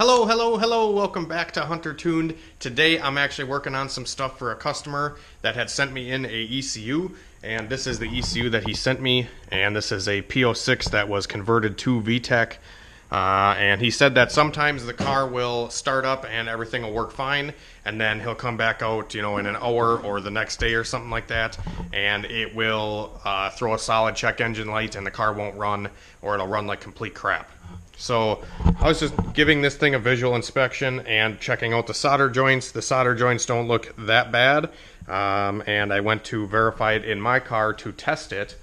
Hello, welcome back to Hunter Tuned. Today I'm actually working on some stuff for a customer that had sent me in a ECU, and this is the ECU that he sent me, and this is a P06 that was converted to VTEC. And he said that sometimes the car will start up and everything will work fine, and then he'll come back out, in an hour or the next day or something like that, and it will throw a solid check engine light and the car won't run, or it'll run like complete crap. So I was just giving this thing a visual inspection and checking out the solder joints. The solder joints don't look that bad, and I went to verify it in my car to test it,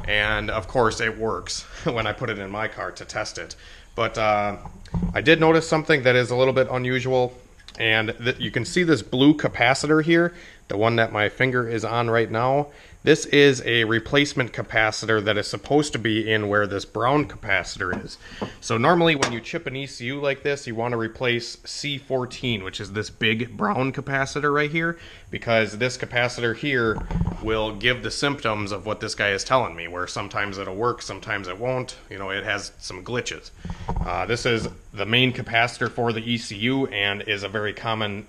and of course it works when I put it in my car to test it. But I did notice something that is a little bit unusual, and you can see this blue capacitor here, the one that my finger is on right now. This is a replacement capacitor that is supposed to be in where this brown capacitor is. So normally when you chip an ECU like this, you want to replace C14, which is this big brown capacitor right here, because this capacitor here will give the symptoms of what this guy is telling me, where sometimes it'll work, sometimes it won't. It has some glitches. This is the main capacitor for the ECU and is a very common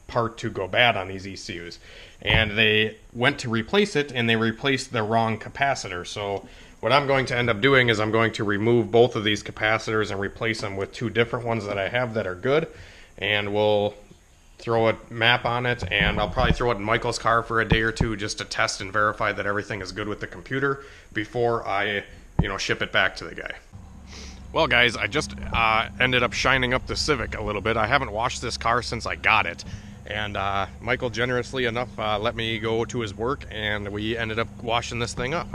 part to go bad on these ECUs. And they went to replace it and they replaced the wrong capacitor. So what I'm going to end up doing is I'm going to remove both of these capacitors and replace them with two different ones that I have that are good, and we'll throw a map on it, and I'll probably throw it in Michael's car for a day or two just to test and verify that everything is good with the computer before I ship it back to the guy. Well guys, I just ended up shining up the Civic a little bit. I haven't washed this car since I got it. And Michael generously enough let me go to his work, and we ended up washing this thing up.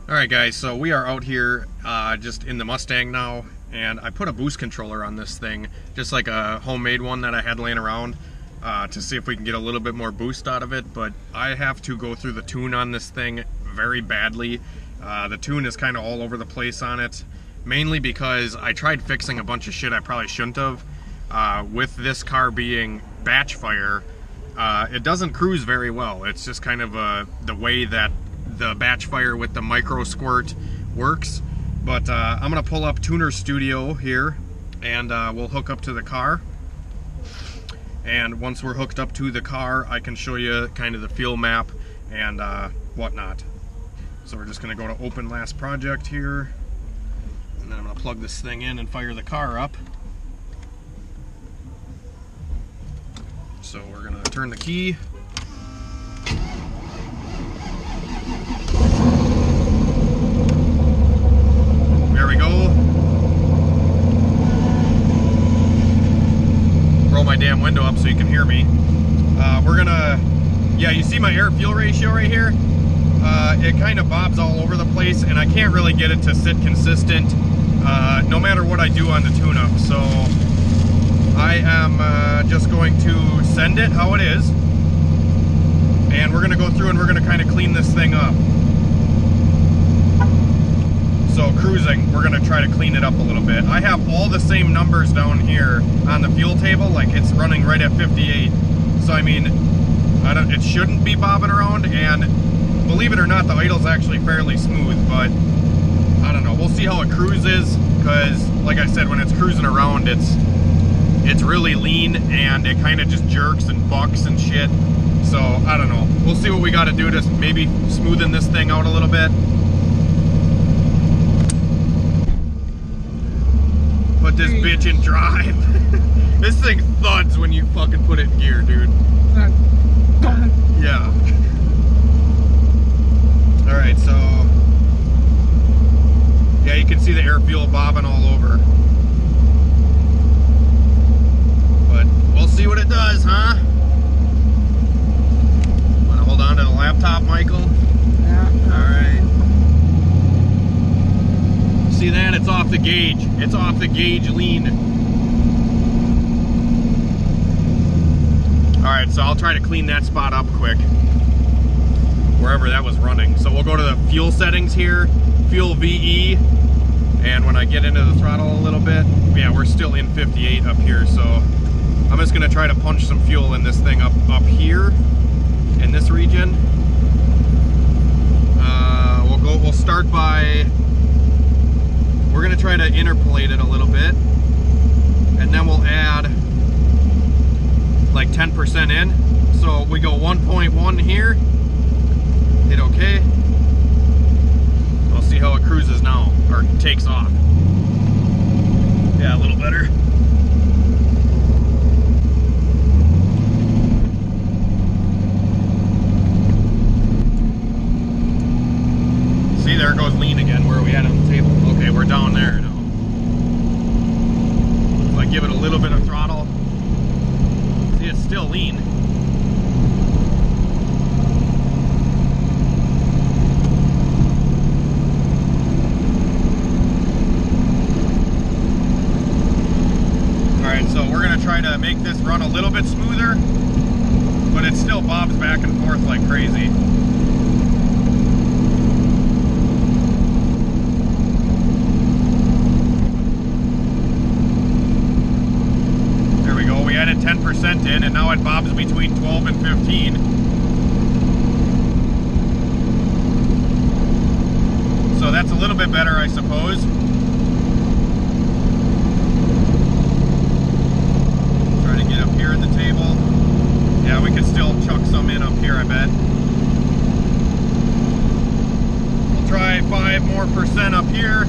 Alright guys, so we are out here just in the Mustang now. And I put a boost controller on this thing, just like a homemade one that I had laying around, to see if we can get a little bit more boost out of it. But I have to go through the tune on this thing very badly. The tune is kind of all over the place on it, mainly because I tried fixing a bunch of shit I probably shouldn't have. With this car being batch fire, it doesn't cruise very well. It's just kind of the way that the batch fire with the MicroSquirt works. But I'm going to pull up Tuner Studio here, and we'll hook up to the car. And once we're hooked up to the car, I can show you kind of the fuel map and whatnot. So we're just going to go to Open Last Project here. And then I'm going to plug this thing in and fire the car up. So we're going to turn the key. There we go. Roll my damn window up so you can hear me. We're gonna, you see my air-fuel ratio right here? It kind of bobs all over the place, and I can't really get it to sit consistent no matter what I do on the tune-up. So I am just going to send it how it is, and we're gonna go through and we're gonna kind of clean this thing up. So cruising, we're gonna try to clean it up a little bit. I have all the same numbers down here on the fuel table, like it's running right at 58. So I mean, it shouldn't be bobbing around, and believe it or not, the idle's actually fairly smooth, but I don't know. We'll see how it cruises, because like I said, when it's cruising around, it's really lean, and it kind of just jerks and bucks and shit. So I don't know. We'll see what we got to do to maybe smoothen this thing out a little bit. Put this bitch in drive. This thing thuds when you fucking put it in gear, dude. Yeah. Alright, so yeah, you can see the air fuel bobbing all over. But we'll see what it does, huh? Wanna hold on to the laptop, Michael? Yeah. Alright. See that? It's off the gauge. It's off the gauge lean. Alright, so I'll try to clean that spot up quick, wherever that was running. So we'll go to the fuel settings here, fuel VE, and when I get into the throttle a little bit, yeah, we're still in 58 up here, so I'm just gonna try to punch some fuel in this thing up here in this region. We'll start by, we're gonna try to interpolate it a little bit, and then we'll add like 10% in. So we go 1.1 here, hit OK. We'll see how it cruises now, or takes off. Yeah, a little better. See, there it goes lean again. Where are we at on the table? Okay, we're down there now. If I give it a little bit of throttle, see, it's still lean. Alright, so we're going to try to make this run a little bit smoother, but it still bobs back and forth like crazy. There we go, we added 10% in, and now it bobs between 12 and 15. So that's a little bit better, I suppose. Up here in the table. Yeah, we could still chuck some in up here, I bet. We'll try 5% more up here.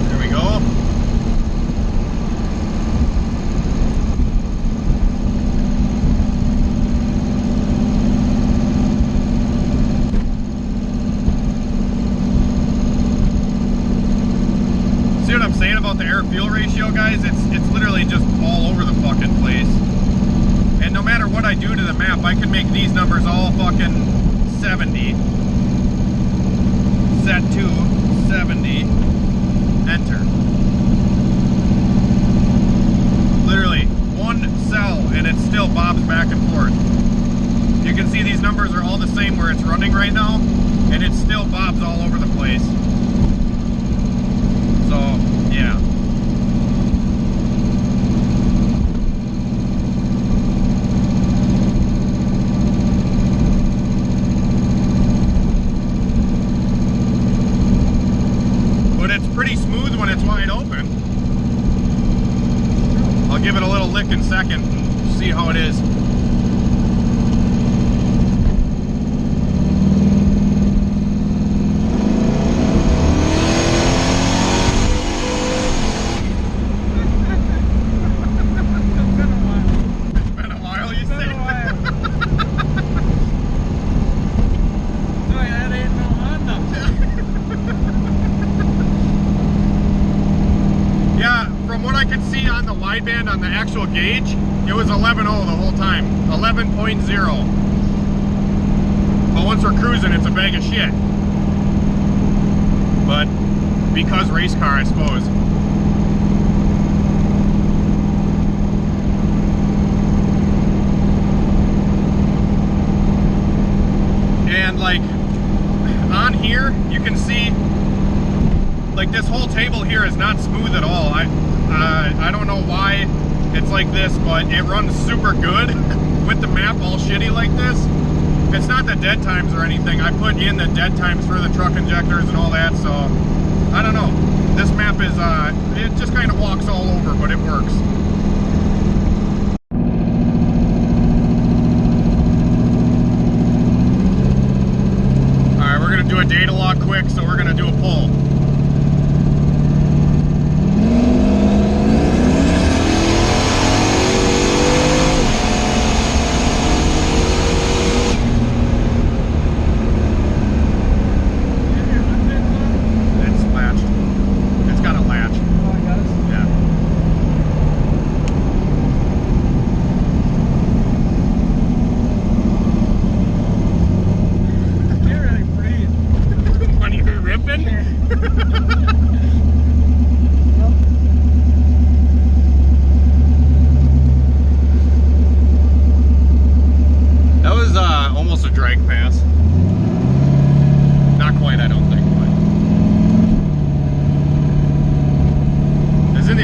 There we go. See what I'm saying about the air-fuel ratio, guys? It's literally just all over the fucking place. And no matter what I do to the map, I can make these numbers all fucking 70. Set to 70. Enter. Literally, one cell, and it still bobs back and forth. You can see these numbers are all the same where it's running right now, and it still bobs all over the place. So, yeah. But it's pretty smooth when it's wide open. I'll give it a little lick in a second and see how it is. Wideband on the actual gauge, it was 11.0 the whole time, 11.0. But once we're cruising, it's a bag of shit. But because race car, I suppose. And like on here, you can see like this whole table here is not smooth at all. I don't know why it's like this, but it runs super good with the map all shitty like this. It's not the dead times or anything. I put in the dead times for the truck injectors and all that, so I don't know. This map is, it just kind of walks all over, but it works. Alright, we're going to do a data log quick, so we're going to do a pull.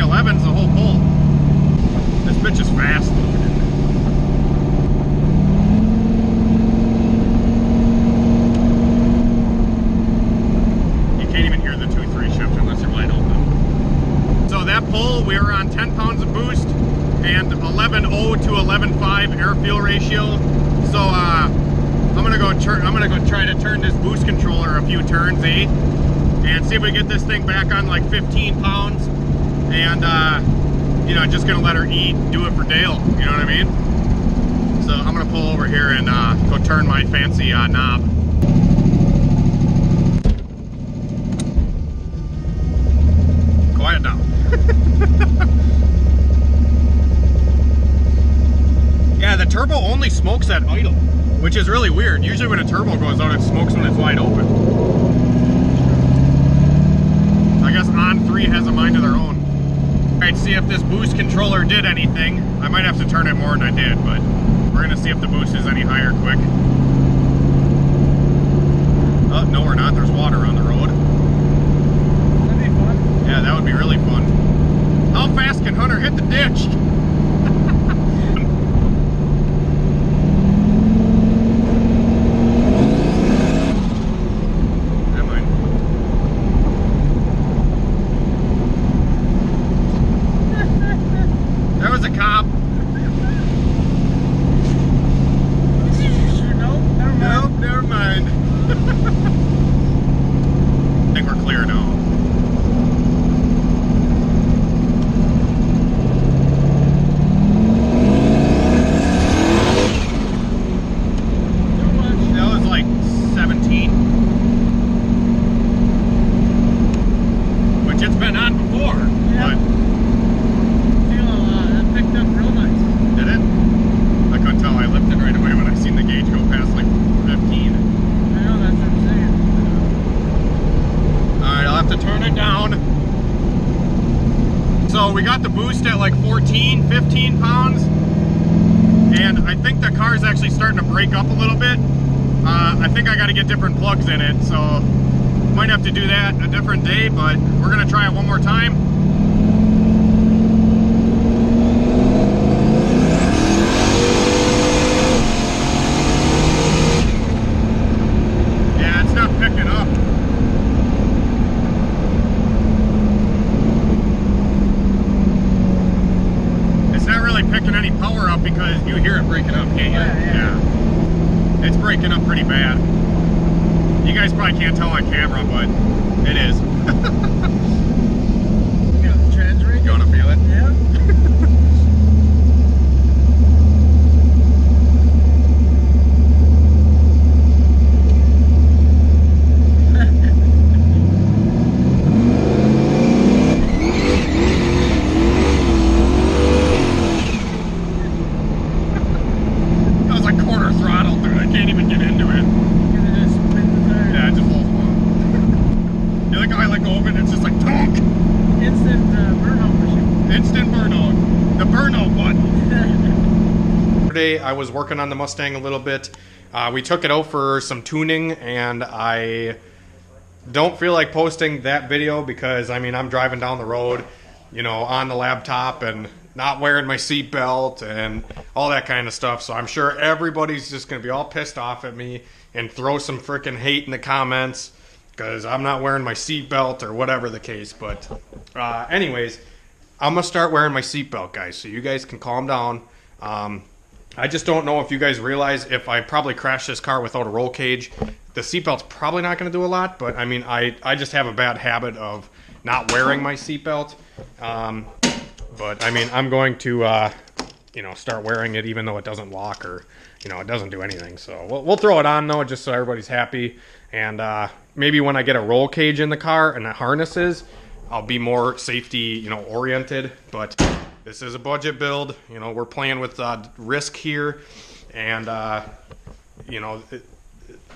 11's the whole pull. This bitch is fast. You can't even hear the 2.3 shift unless you're wide open. So that pull, we were on 10 pounds of boost and 11.0 to 11.5 air fuel ratio. So I'm gonna go try to turn this boost controller a few turns, and see if we get this thing back on like 15 pounds. And you know, just gonna let her eat, do it for Dale. You know what I mean? So I'm gonna pull over here and go turn my fancy knob. Quiet down. Yeah, the turbo only smokes at idle, which is really weird. Usually when a turbo goes out, it smokes when it's wide open. I guess on 3 has a mind of their own. Alright, see if this boost controller did anything. I might have to turn it more than I did, but we're gonna see if the boost is any higher quick. Oh, no we're not. There's water on the road. That'd be fun. Yeah, that would be really fun. How fast can Hunter hit the ditch? So we got the boost at like 14, 15 pounds, and I think the car is actually starting to break up a little bit. I think I got to get different plugs in it, so might have to do that a different day, but we're gonna try it one more time. Yeah, it's not picking up. Picking any power up because you hear it breaking up, can't you? Yeah. It's breaking up pretty bad. You guys probably can't tell on camera, but it is. Yeah, the trans rig. You want to feel it? Yeah. I was working on the Mustang a little bit. We took it out for some tuning, and I don't feel like posting that video because, I mean, I'm driving down the road, you know, on the laptop and not wearing my seatbelt and all that kind of stuff. So I'm sure everybody's just going to be all pissed off at me and throw some freaking hate in the comments because I'm not wearing my seatbelt or whatever the case. But anyways, I'm going to start wearing my seatbelt, guys, so you guys can calm down. I just don't know if you guys realize, if I probably crashed this car without a roll cage, the seatbelt's probably not going to do a lot, but I mean, I just have a bad habit of not wearing my seatbelt. But I mean, I'm going to, you know, start wearing it even though it doesn't lock or, you know, it doesn't do anything. So we'll throw it on though, just so everybody's happy. And maybe when I get a roll cage in the car and the harnesses, I'll be more safety, you know, oriented. But this is a budget build. You know, we're playing with risk here, and you know,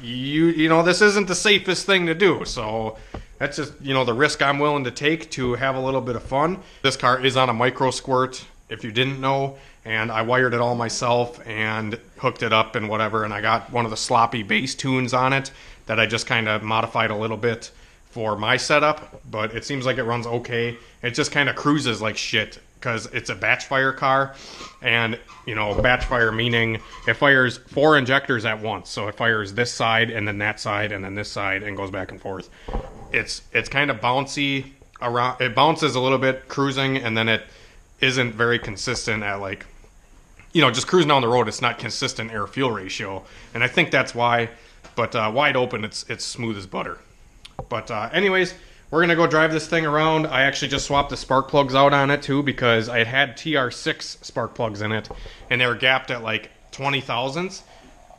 you know, this isn't the safest thing to do. So that's just, you know, the risk I'm willing to take to have a little bit of fun. This car is on a MicroSquirt, if you didn't know, and I wired it all myself and hooked it up and whatever. And I got one of the sloppy bass tunes on it that I just kind of modified a little bit for my setup, but it seems like it runs okay. It just kind of cruises like shit because it's a batch fire car, and you know, batch fire meaning it fires 4 injectors at once. So it fires this side and then that side and then this side and goes back and forth. It's kind of bouncy around. It bounces a little bit cruising, and then it isn't very consistent at, like, you know, just cruising down the road. It's not consistent air fuel ratio, and I think that's why. But wide open, it's smooth as butter. But anyways, we're gonna go drive this thing around. I actually just swapped the spark plugs out on it too, because I had TR6 spark plugs in it, and they were gapped at like 20 thousandths.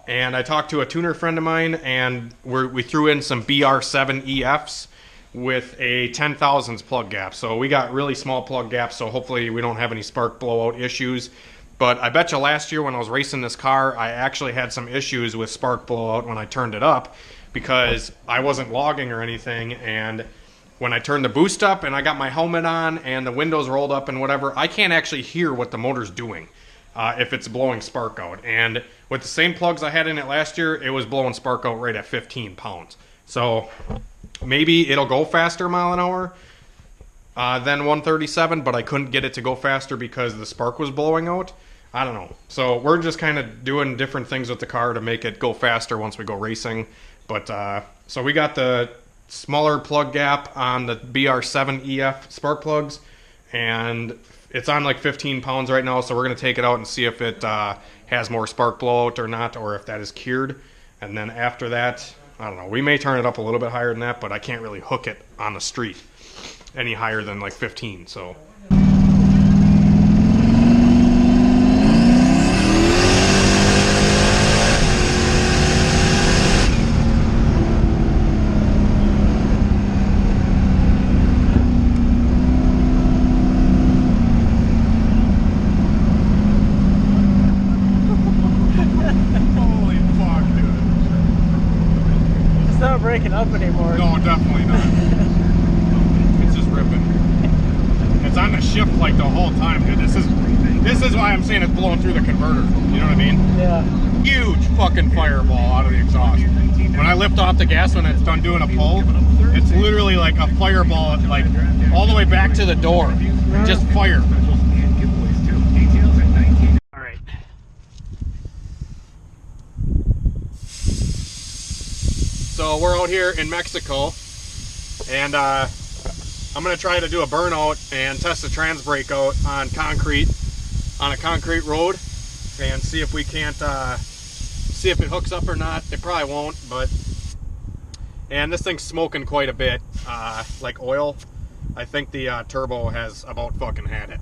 And I talked to a tuner friend of mine, and we threw in some BR7 EFs with a 10 thousandths plug gap. So we got really small plug gaps, so hopefully we don't have any spark blowout issues. But I bet you last year when I was racing this car, I actually had some issues with spark blowout when I turned it up, because I wasn't logging or anything, and when I turned the boost up and I got my helmet on and the windows rolled up and whatever, I can't actually hear what the motor's doing if it's blowing spark out. And with the same plugs I had in it last year, it was blowing spark out right at 15 pounds. So maybe it'll go faster mile an hour than 137, but I couldn't get it to go faster because the spark was blowing out. I don't know. So we're just kind of doing different things with the car to make it go faster once we go racing. But so we got the smaller plug gap on the BR7 EF spark plugs, and it's on like 15 pounds right now, so we're going to take it out and see if it has more spark blowout or not, or if that is cured. And then after that, I don't know, we may turn it up a little bit higher than that, but I can't really hook it on the street any higher than like 15, so... Breaking up anymore. No, definitely not. It's just ripping. It's on the shift like the whole time, dude. This is why I'm saying it's blowing through the converter. You know what I mean? Yeah. Huge fucking fireball out of the exhaust. When I lift off the gas when it's done doing a pull, it's literally like a fireball, like all the way back to the door. Just fire. All right. So we're out here in Mexico, and I'm gonna try to do a burnout and test the trans brake out on concrete, on a concrete road, and see if we can't see if it hooks up or not. It probably won't, but and this thing's smoking quite a bit, like oil. I think the turbo has about fucking had it.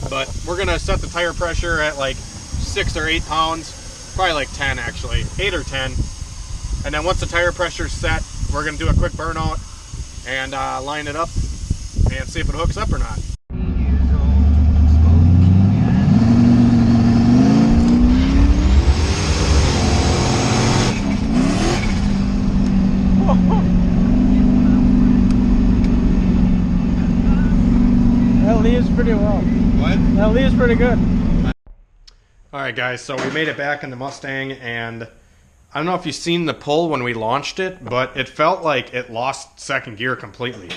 But we're gonna set the tire pressure at like 6 or 8 pounds, probably like 10 actually, 8 or 10. And then once the tire pressure's set, we're going to do a quick burnout and line it up and see if it hooks up or not. That leaves pretty well. What? That leaves pretty good. Alright guys, so we made it back in the Mustang, and I don't know if you've seen the pull when we launched it, but it felt like it lost second gear completely.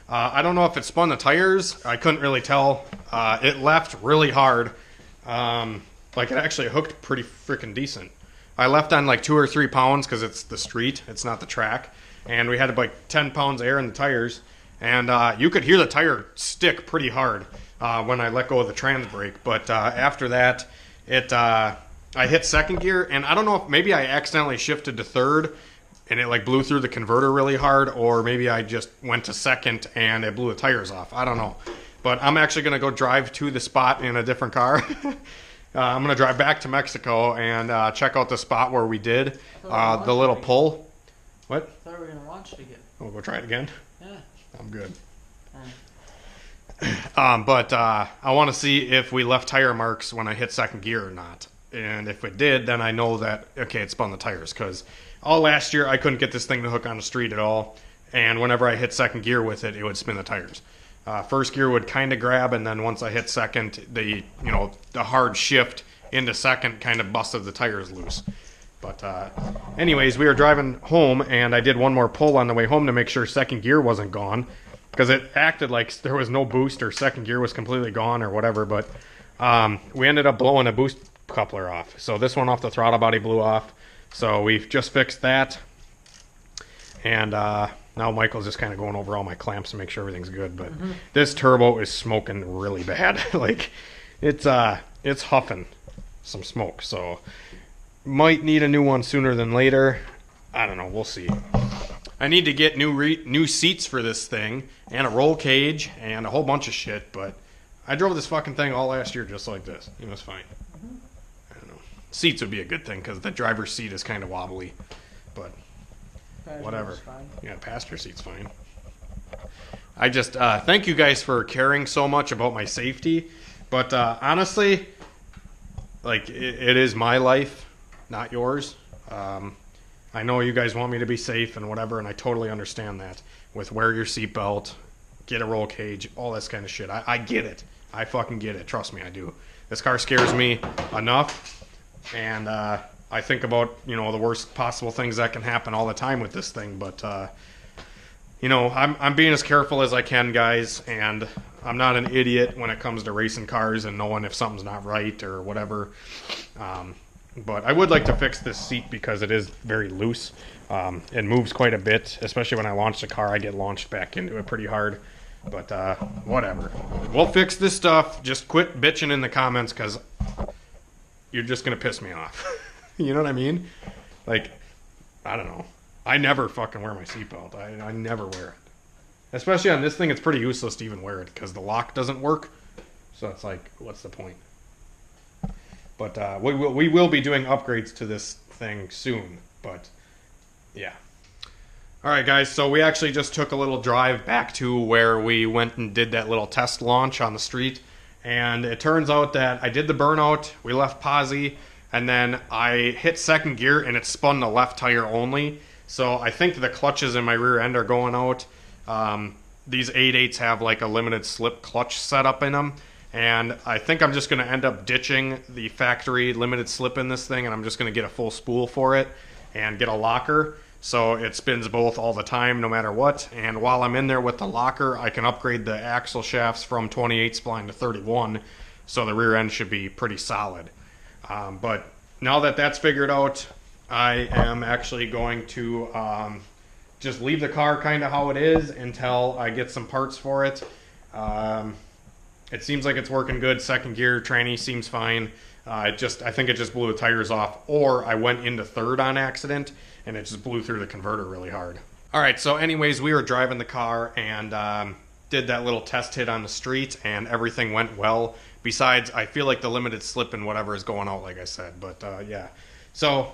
I don't know if it spun the tires. I couldn't really tell. It left really hard. Like it actually hooked pretty freaking decent. I left on like 2 or 3 pounds because it's the street, it's not the track. And we had like 10 pounds air in the tires. And you could hear the tire stick pretty hard when I let go of the trans brake. But after that, I hit second gear, and I don't know if maybe I accidentally shifted to third and it like blew through the converter really hard, or maybe I just went to second and it blew the tires off. I don't know. But I'm actually going to go drive to the spot in a different car. I'm going to drive back to Mexico and check out the spot where we did the little pull. What? I thought we were going to launch it again. Oh, go try it again? Yeah. I'm good. Alright. But I want to see if we left tire marks when I hit second gear or not. And if it did, then I know that, okay, it spun the tires. Because all last year, I couldn't get this thing to hook on the street at all. And whenever I hit second gear with it, it would spin the tires. First gear would kind of grab, and then once I hit second, the hard shift into second kind of busted the tires loose. But anyways, we were driving home, and I did one more pull on the way home to make sure second gear wasn't gone, because it acted like there was no boost or second gear was completely gone or whatever. But we ended up blowing a boost coupler off. So this one off the throttle body blew off. So we've just fixed that. And now Michael's just kind of going over all my clamps to make sure everything's good. But this turbo is smoking really bad. Like, it's huffing some smoke. So might need a new one sooner than later. I don't know. We'll see. I need to get new seats for this thing and a roll cage and a whole bunch of shit. But I drove this fucking thing all last year just like this. It was fine. I don't know. Seats would be a good thing because the driver's seat is kind of wobbly. But whatever. Yeah, passenger seat's fine. I just thank you guys for caring so much about my safety. But honestly, like, it is my life, not yours. I know you guys want me to be safe and whatever, and I totally understand that. With wear your seatbelt, get a roll cage, all this kind of shit. I get it. I fucking get it. Trust me, I do. This car scares me enough, and I think about, you know, the worst possible things that can happen all the time with this thing. But you know, I'm being as careful as I can, guys, and I'm not an idiot when it comes to racing cars and knowing if something's not right or whatever. But I would like to fix this seat because it is very loose. It moves quite a bit, especially when I launch the car. I get launched back into it pretty hard. But whatever. We'll fix this stuff. Just quit bitching in the comments because you're just going to piss me off. You know what I mean? Like, I don't know. I never fucking wear my seatbelt. I never wear it. Especially on this thing, it's pretty useless to even wear it because the lock doesn't work. So it's like, what's the point? But we will be doing upgrades to this thing soon. But yeah. All right, guys. So we actually just took a little drive back to where we went and did that little test launch on the street. And it turns out that I did the burnout. We left posi. And then I hit second gear and it spun the left tire only. So I think the clutches in my rear end are going out. These 8.8s have like a limited slip clutch setup in them. And I think I'm just going to end up ditching the factory limited slip in this thing. And I'm just going to get a full spool for it and get a locker. So it spins both all the time no matter what. And while I'm in there with the locker, I can upgrade the axle shafts from 28 spline to 31. So the rear end should be pretty solid. But now that that's figured out, I am actually going to just leave the car kind of how it is until I get some parts for it. It seems like it's working good. Second gear, tranny seems fine. I think it just blew the tires off, or I went into third on accident and it just blew through the converter really hard. All right, so anyways, we were driving the car and did that little test hit on the street and everything went well. Besides, I feel like the limited slip and whatever is going out, like I said. But yeah. So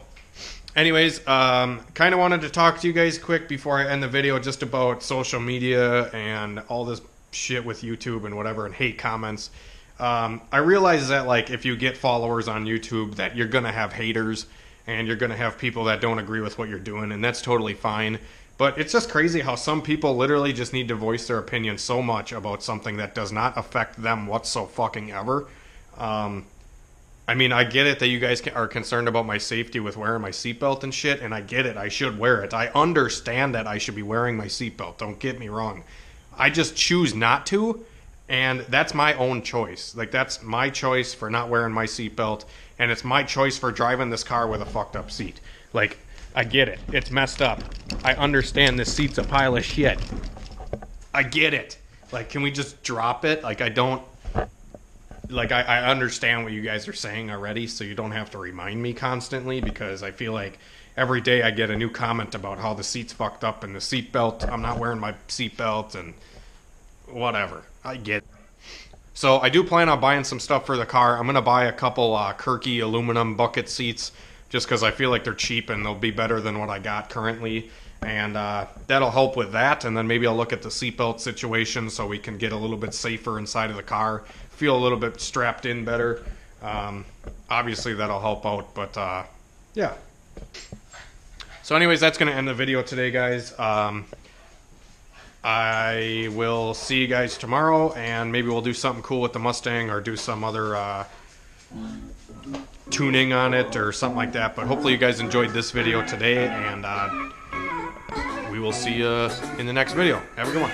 anyways, kind of wanted to talk to you guys quick before I end the video just about social media and all this shit with YouTube and whatever and hate comments. I realize that, like, if you get followers on YouTube, that you're gonna have haters and you're gonna have people that don't agree with what you're doing, and that's totally fine. But it's just crazy how some people literally just need to voice their opinion so much about something that does not affect them whatsoever. I mean, I get it that you guys are concerned about my safety with wearing my seatbelt and shit, and I get it. I should wear it. I understand that I should be wearing my seatbelt. Don't get me wrong. I just choose not to, and that's my own choice. Like, that's my choice for not wearing my seatbelt, and it's my choice for driving this car with a fucked up seat. Like, I get it. It's messed up. I understand this seat's a pile of shit. I get it. Like, can we just drop it? Like, I don't... Like, I understand what you guys are saying already, so you don't have to remind me constantly, because I feel like every day I get a new comment about how the seat's fucked up and the seatbelt, I'm not wearing my seatbelt, and whatever. I get it. So I do plan on buying some stuff for the car. I'm going to buy a couple Kirky aluminum bucket seats, just because I feel like they're cheap and they'll be better than what I got currently. And that'll help with that. And then maybe I'll look at the seatbelt situation so we can get a little bit safer inside of the car. Feel a little bit strapped in better. Obviously that'll help out, but yeah. So anyways, that's going to end the video today, guys. I will see you guys tomorrow, and maybe we'll do something cool with the Mustang or do some other tuning on it or something like that. But hopefully you guys enjoyed this video today, and we will see you in the next video. Have a good one.